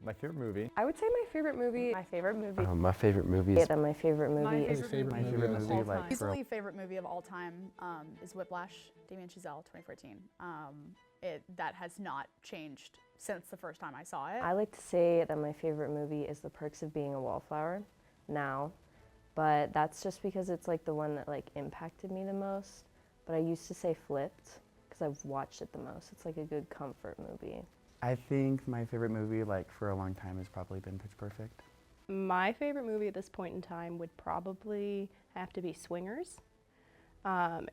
My favorite movie. I would say my favorite movie. My favorite movie. My favorite movie Yeah, is then my favorite movie My is favorite movie of all like time. Easily favorite movie of all time is Whiplash, Damien Chazelle, 2014. That has not changed since the first time I saw it. I like to say that my favorite movie is The Perks of Being a Wallflower now, but that's just because it's like the one that like impacted me the most. But I used to say Flipped because I've watched it the most. It's like a good comfort movie. I think my favorite movie, like, for a long time has probably been Pitch Perfect. My favorite movie at this point in time would probably have to be Swingers.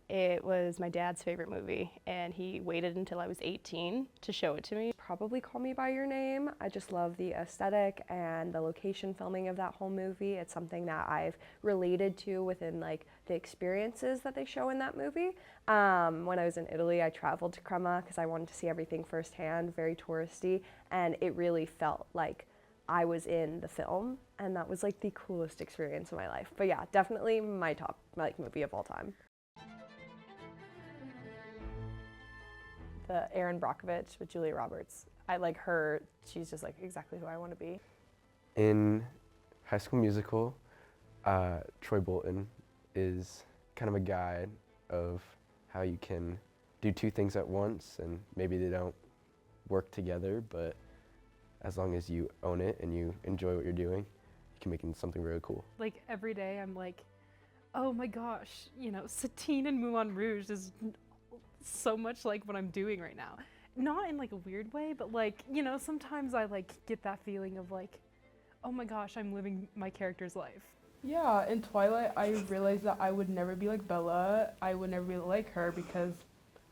It was my dad's favorite movie, and he waited until I was 18 to show it to me. Probably Call Me By Your Name. I just love the aesthetic and the location filming of that whole movie. It's something that I've related to within like the experiences that they show in that movie. When I was in Italy, I traveled to Crema because I wanted to see everything firsthand, very touristy, and it really felt like I was in the film, and that was like the coolest experience of my life. But yeah, definitely my top like movie of all time. The Erin Brockovich with Julia Roberts. I like her. She's just like exactly who I want to be. in High School Musical. Troy Bolton is kind of a guide of how you can do two things at once, and maybe they don't work together, but as long as you own it and you enjoy what you're doing, you can make it something really cool. Like every day I'm like, oh my gosh, you know, Satine and Moulin Rouge is so much like what I'm doing right now. Not in like a weird way, but like, you know, sometimes I like get that feeling of like, oh my gosh, I'm living my character's life. Yeah, in Twilight, I realized that I would never be like Bella. I would never be like her because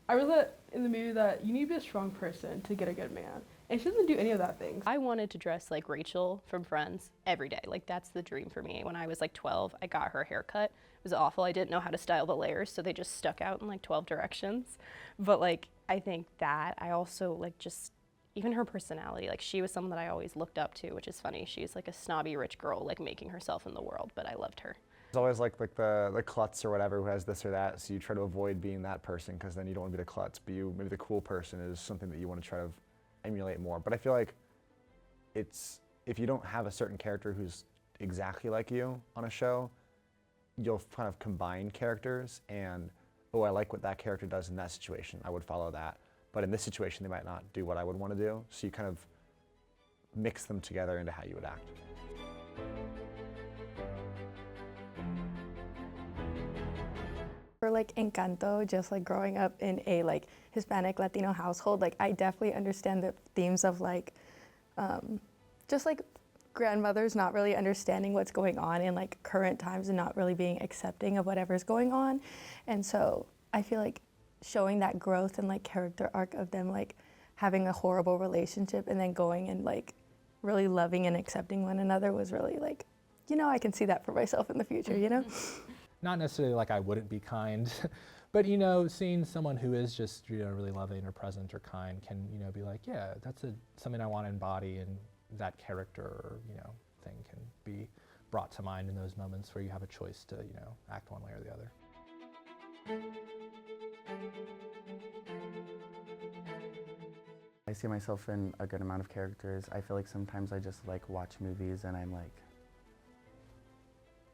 I realized in the movie that you need to be a strong person to get a good man. And she doesn't do any of that things. I wanted to dress like Rachel from Friends every day. Like, that's the dream for me. When I was like 12, I got her haircut. It was awful. I didn't know how to style the layers, so they just stuck out in like 12 directions. But like, I think that I also like just, even her personality, like she was someone that I always looked up to, which is funny. She's like a snobby rich girl, like making herself in the world, but I loved her. It's always like the klutz or whatever who has this or that, so you try to avoid being that person because then you don't want to be the klutz, but maybe the cool person is something that you want to try to emulate more. But I feel like if you don't have a certain character who's exactly like you on a show, you'll kind of combine characters and, oh, I like what that character does in that situation, I would follow that. But in this situation, they might not do what I would want to do, so you kind of mix them together into how you would act. For like Encanto, just like growing up in a like Hispanic Latino household, like I definitely understand the themes of like just like grandmothers not really understanding what's going on in like current times and not really being accepting of whatever's going on. And so I feel like showing that growth and like character arc of them like having a horrible relationship and then going and like really loving and accepting one another was really like, you know, I can see that for myself in the future, you know? Not necessarily like I wouldn't be kind, but you know, seeing someone who is just, you know, really loving or present or kind can, you know, be like, yeah, that's something I want to embody, and that character or, you know, thing can be brought to mind in those moments where you have a choice to, you know, act one way or the other. I see myself in a good amount of characters. I feel like sometimes I just like watch movies and I'm like,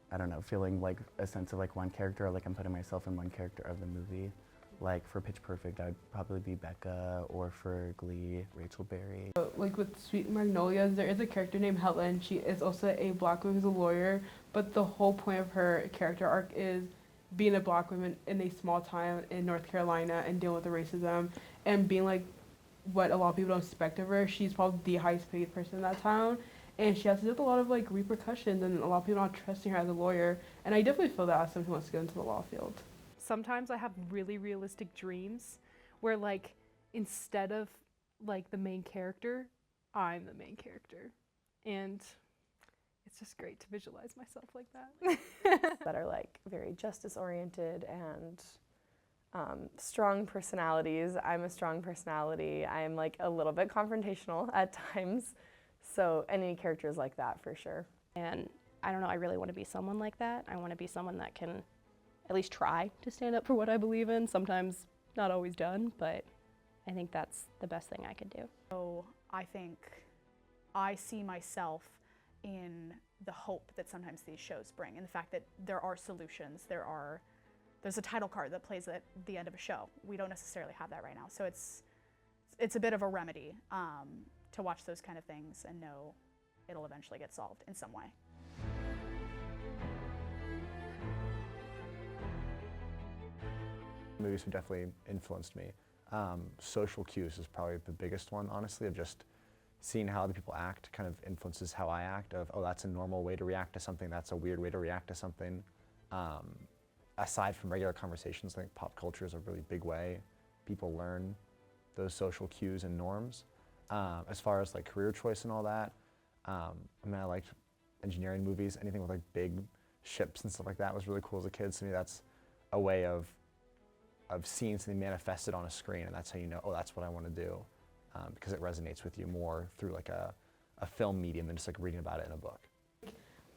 I don't know, feeling like a sense of like one character, or like I'm putting myself in one character of the movie. Like for Pitch Perfect, I'd probably be Becca, or for Glee, Rachel Berry. Like with Sweet Magnolias, there is a character named Helen. She is also a black woman who's a lawyer, but the whole point of her character arc is being a black woman in a small town in North Carolina and dealing with the racism and being like what a lot of people don't expect of her. She's probably the highest paid person in that town, and she has to deal with a lot of like repercussions and a lot of people not trusting her as a lawyer. And I definitely feel that as someone who wants to go into the law field. Sometimes I have really realistic dreams where like instead of like the main character, I'm the main character. And it's just great to visualize myself like that. That are like very justice oriented and strong personalities. I'm a strong personality. I'm like a little bit confrontational at times. So any characters like that for sure. And I don't know, I really want to be someone like that. I want to be someone that can at least try to stand up for what I believe in. Sometimes not always done, but I think that's the best thing I could do. So I think I see myself in the hope that sometimes these shows bring, and the fact that there are solutions. There's a title card that plays at the end of a show. We don't necessarily have that right now, so it's a bit of a remedy to watch those kind of things and know it'll eventually get solved in some way. Movies have definitely influenced me. Social cues is probably the biggest one, honestly, of just seeing how other people act kind of influences how I act, of, oh, that's a normal way to react to something, that's a weird way to react to something. Aside from regular conversations, I think pop culture is a really big way people learn those social cues and norms. As far as like career choice and all that, I mean, I liked engineering movies. Anything with like big ships and stuff like that was really cool as a kid. So to me, that's a way of seeing something manifested on a screen, and that's how you know, oh, that's what I want to do, because it resonates with you more through like a film medium than just like reading about it in a book.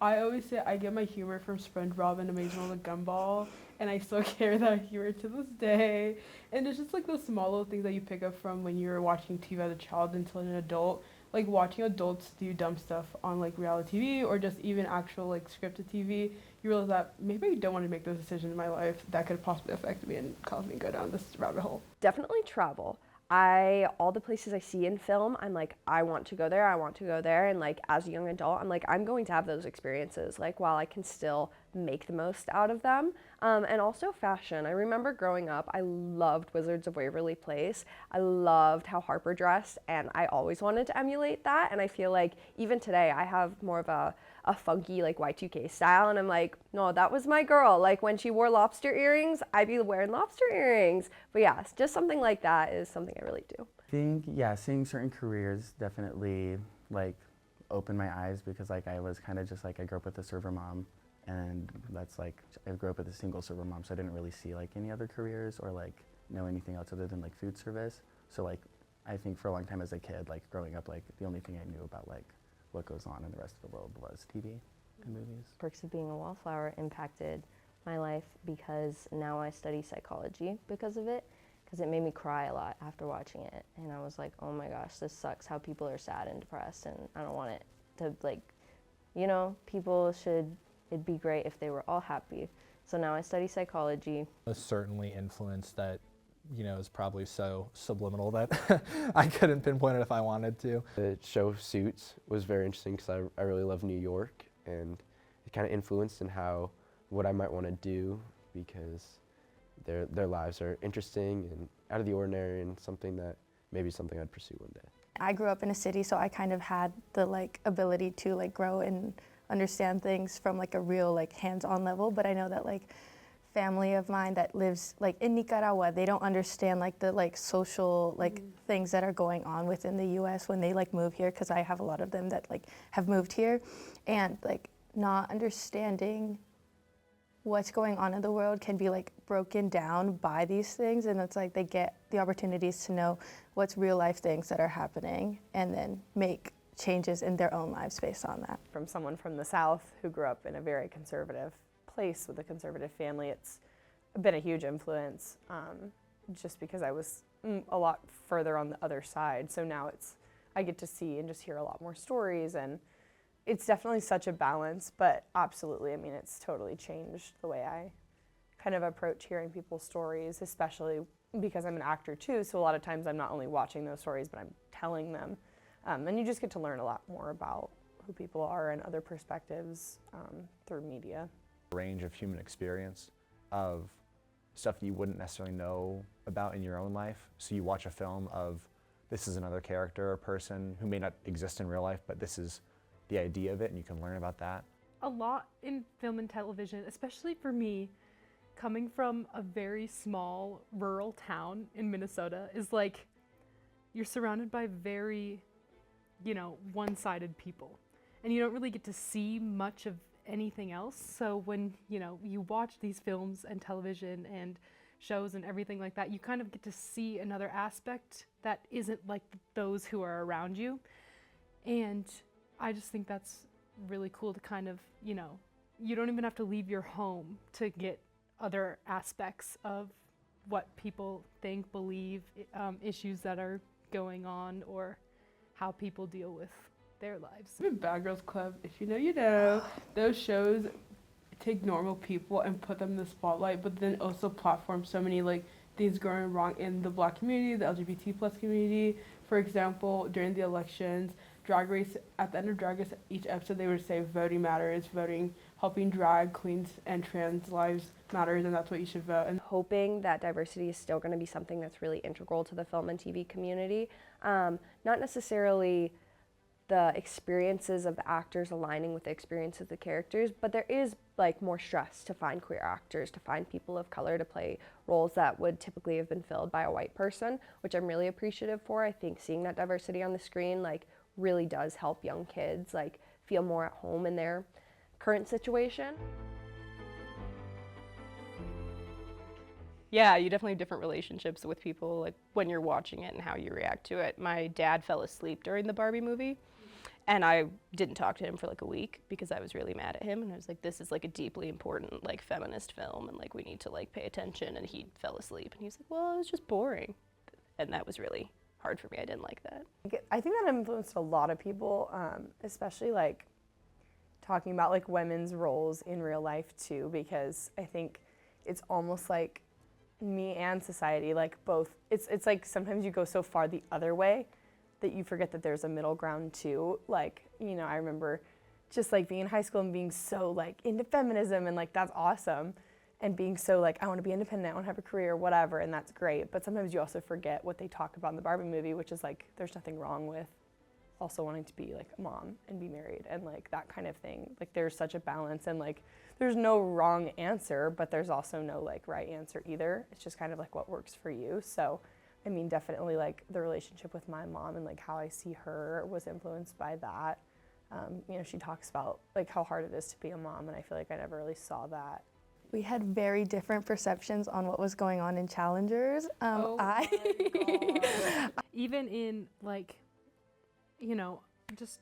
I always say I get my humor from SpongeBob and Amazing World of Gumball, and I still carry that humor to this day. And it's just like those small little things that you pick up from when you're watching TV as a child until an adult. Like watching adults do dumb stuff on like reality TV or just even actual like scripted TV, you realize that maybe I don't want to make those decisions in my life that could possibly affect me and cause me to go down this rabbit hole. Definitely travel. All the places I see in film, I'm like, I want to go there, I want to go there. And like, as a young adult, I'm like, I'm going to have those experiences, like, while I can still make the most out of them. And also fashion. I remember growing up, I loved Wizards of Waverly Place. I loved how Harper dressed, and I always wanted to emulate that. And I feel like even today, I have more of a funky like Y2K style, and I'm like, no, that was my girl. Like when she wore lobster earrings, I'd be wearing lobster earrings. But yeah, just something like that is something I really do. I think, yeah, seeing certain careers definitely like opened my eyes, because like I was kind of just like, I grew up with a server mom, and that's like, I grew up with a single server mom, so I didn't really see like any other careers or like know anything else other than like food service. So like, I think for a long time as a kid, like growing up, like the only thing I knew about like what goes on in the rest of the world was TV and movies. Perks of Being a Wallflower impacted my life because now I study psychology because of it, because it made me cry a lot after watching it. And I was like, oh my gosh, this sucks how people are sad and depressed, and I don't want it to, like, you know, it'd be great if they were all happy. So now I study psychology. Certainly influence that, you know, is probably so subliminal that I couldn't pinpoint it if I wanted to. The show Suits was very interesting because I really love New York, and it kind of influenced in what I might want to do, because their lives are interesting and out of the ordinary, and something I'd pursue one day. I grew up in a city, so I kind of had the like ability to like grow and understand things from like a real like hands-on level, but I know that like family of mine that lives like in Nicaragua, they don't understand like the like social like things that are going on within the US when they like move here, because I have a lot of them that like have moved here, and like not understanding what's going on in the world can be like broken down by these things, and it's like they get the opportunities to know what's real life things that are happening and then make changes in their own lives based on that. From someone from the South who grew up in a very conservative place with a conservative family, it's been a huge influence, just because I was a lot further on the other side. So now I get to see and just hear a lot more stories, and it's definitely such a balance, but absolutely, I mean, it's totally changed the way I kind of approach hearing people's stories, especially because I'm an actor too, so a lot of times I'm not only watching those stories, but I'm telling them. And you just get to learn a lot more about who people are and other perspectives through media. Range of human experience, of stuff you wouldn't necessarily know about in your own life. So you watch a film of, this is another character or person who may not exist in real life, but this is the idea of it, and you can learn about that. A lot in film and television, especially for me, coming from a very small rural town in Minnesota, is like you're surrounded by very, you know, one-sided people, and you don't really get to see much of anything else. So when, you know, you watch these films and television and shows and everything like that, you kind of get to see another aspect that isn't like those who are around you. And I just think that's really cool to kind of, you know, you don't even have to leave your home to get other aspects of what people think, believe, issues that are going on, or how people deal with their lives. Even Bad Girls Club, if you know, you know. Those shows take normal people and put them in the spotlight, but then also platform so many like things going wrong in the Black community, the LGBT plus community. For example, during the elections, Drag Race, at the end of Drag Race, each episode they would say voting matters, voting, helping drag queens and trans lives matters, and that's what you should vote. And hoping that diversity is still going to be something that's really integral to the film and TV community. Not necessarily the experiences of the actors aligning with the experiences of the characters, but there is like more stress to find queer actors, to find people of color to play roles that would typically have been filled by a white person, which I'm really appreciative for. I think seeing that diversity on the screen like really does help young kids like feel more at home in their current situation. Yeah, you definitely have different relationships with people, like when you're watching it and how you react to it. My dad fell asleep during the Barbie movie, and I didn't talk to him for like a week because I was really mad at him, and I was like, this is like a deeply important like feminist film, and like we need to like pay attention, and he fell asleep, and he was like, well, it was just boring, and that was really hard for me. I didn't like that. I think that influenced a lot of people, especially like talking about like women's roles in real life too, because I think it's almost like me and society, like both, it's like sometimes you go so far the other way that you forget that there's a middle ground too. Like, you know, I remember just like being in high school and being so like into feminism and like that's awesome, and being so like I want to be independent, I want to have a career, whatever, and that's great. But sometimes you also forget what they talk about in the Barbie movie, which is like there's nothing wrong with also wanting to be like a mom and be married and like that kind of thing. Like there's such a balance, and like there's no wrong answer, but there's also no like right answer either. It's just kind of like what works for you. So I mean, definitely like the relationship with my mom and like how I see her was influenced by that. You know, she talks about like how hard it is to be a mom, and I feel like I never really saw that. We had very different perceptions on what was going on in Challengers. Oh my God. Even in like, you know, just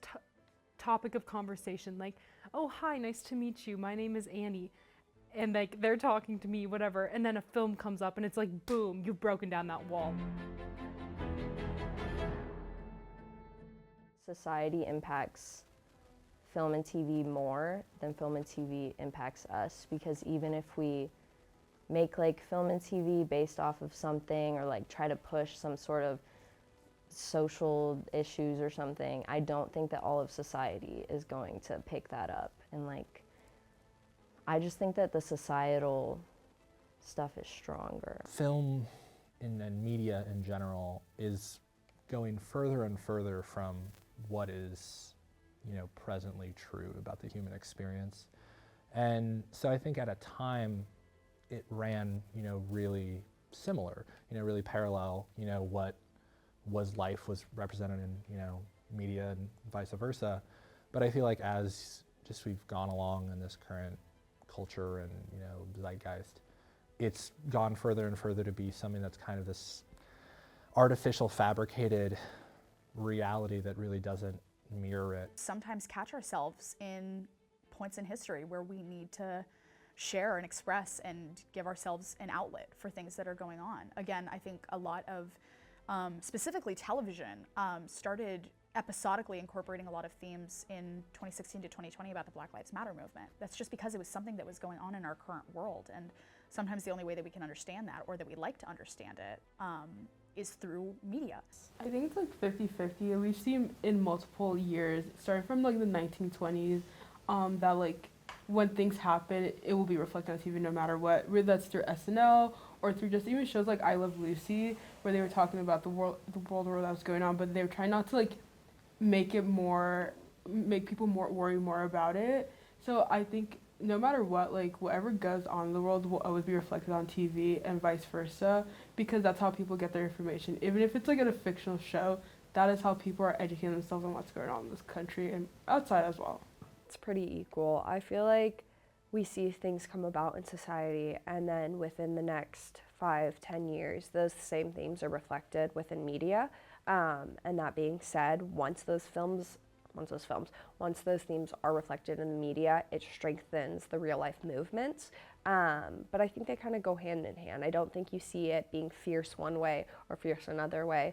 topic of conversation, like, oh, hi, nice to meet you, my name is Annie, and like they're talking to me, whatever, and then a film comes up and it's like, boom, you've broken down that wall. Society impacts film and TV more than film and TV impacts us, because even if we make like film and TV based off of something or like try to push some sort of social issues or something, I don't think that all of society is going to pick that up. And like, I just think that the societal stuff is stronger. Film and media in general is going further and further from what is, you know, presently true about the human experience. And so I think at a time it ran, you know, really similar, you know, really parallel, you know, what life was represented in, you know, media and vice versa. But I feel like as just we've gone along in this current culture and, you know, zeitgeist, it's gone further and further to be something that's kind of this artificial, fabricated reality that really doesn't mirror it. Sometimes catch ourselves in points in history where we need to share and express and give ourselves an outlet for things that are going on. Again, I think a lot of, specifically television, started episodically incorporating a lot of themes in 2016 to 2020 about the Black Lives Matter movement. That's just because it was something that was going on in our current world, and sometimes the only way that we can understand that, or that we like to understand it, is through media. I think it's like 50-50, and we've seen in multiple years, starting from like the 1920s, that like when things happen, it will be reflected on TV no matter what, whether that's through SNL or through just even shows like I Love Lucy, where they were talking about the world war that was going on, but they were trying not to like make people worry more about it. So I think no matter what, like whatever goes on in the world will always be reflected on TV and vice versa, because that's how people get their information. Even if it's like in a fictional show, that is how people are educating themselves on what's going on in this country and outside as well. It's pretty equal. I feel like we see things come about in society, and then within the next 5-10 years, those same themes are reflected within media. And that being said, once those themes are reflected in the media, it strengthens the real life movements. But I think they kind of go hand in hand. I don't think you see it being fierce one way or fierce another way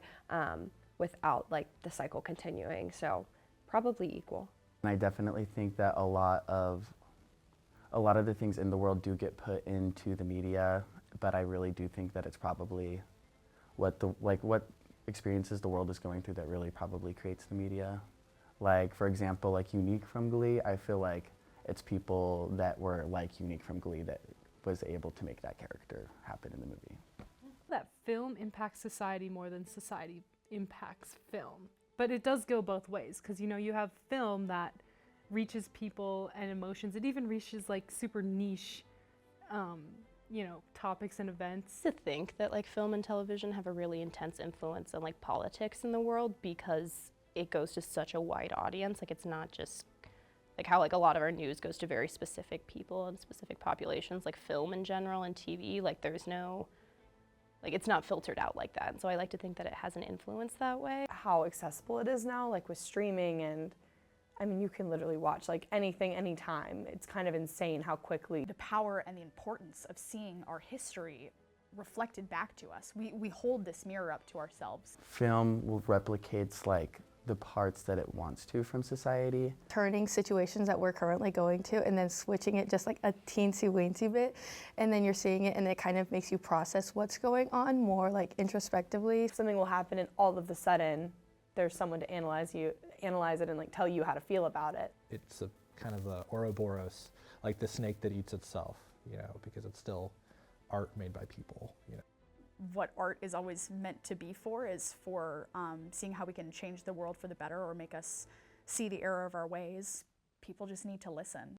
without like the cycle continuing. So probably equal. And I definitely think that a lot of the things in the world do get put into the media, but I really do think that it's probably what experiences the world is going through that really probably creates the media. Like, for example, like Unique from Glee, I feel like it's people that were like Unique from Glee that was able to make that character happen in the movie. That film impacts society more than society impacts film. But it does go both ways, because you have film that reaches people and emotions. It even reaches like super niche topics and events. To think that like film and television have a really intense influence on like politics in the world, because it goes to such a wide audience. Like, it's not just like how like a lot of our news goes to very specific people and specific populations. Like film in general and TV, like there's no, like it's not filtered out like that. And so I like to think that it has an influence that way. How accessible it is now, like with streaming, and I mean, you can literally watch like anything, anytime. It's kind of insane how quickly. The power and the importance of seeing our history reflected back to us. We hold this mirror up to ourselves. Film replicates like the parts that it wants to from society. Turning situations that we're currently going to and then switching it just like a teensy-weensy bit, and then you're seeing it and it kind of makes you process what's going on more like introspectively. Something will happen and all of a sudden there's someone to analyze it and like tell you how to feel about it. It's a kind of a Ouroboros, like the snake that eats itself, because it's still art made by people, What art is always meant to be for is for seeing how we can change the world for the better or make us see the error of our ways. People just need to listen.